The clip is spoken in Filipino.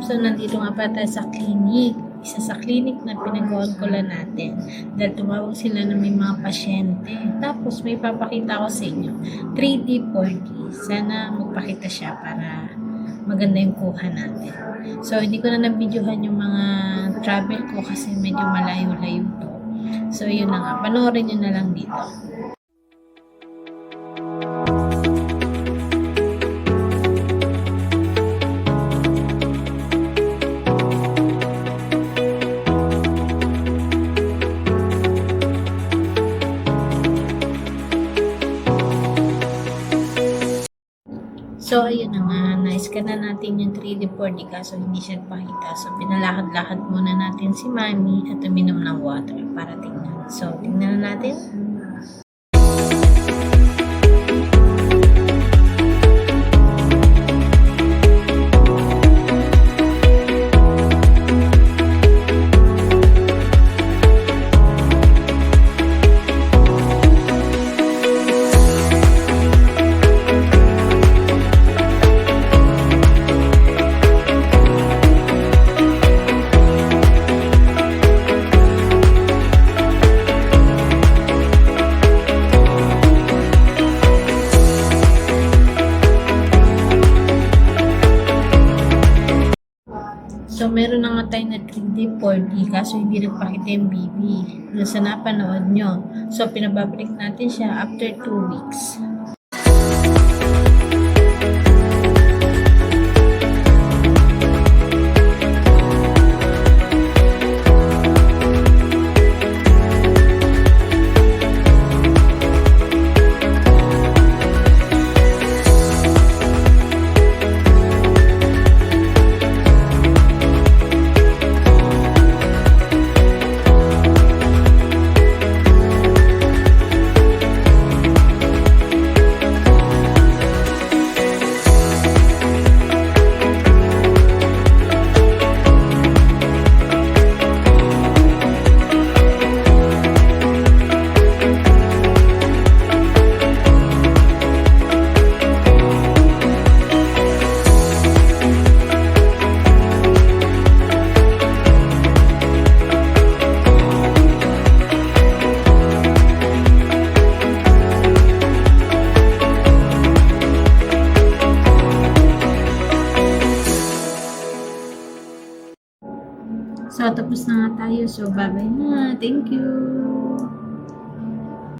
So, nandito nga pa tayo sa clinic. Isa sa clinic na pinagawan ko lang natin. Dahil tumawag sila na may mga pasyente. Tapos, may papakita ko sa inyo. 3D, 4D. Sana magpakita siya para maganda yung kuha natin. So, hindi ko na nabidyohan yung mga travel ko kasi medyo malayo-layo to. So, yun na nga. Panoorin nyo na lang dito. So, ayun na nga, na-scan na natin yung 3D 4D kaso hindi siya nagpakita. So, pinalakad-lakad muna natin si Mami at uminom ng water para tingnan. So, tingnan na natin. So, meron na nga tayo na 3D, 4D, kaso hindi nagpakita yung BB. Yung sa napanood nyo. So, pinababalik natin siya after 2 weeks. So, tapos na nga tayo. So, bye-bye na. Thank you!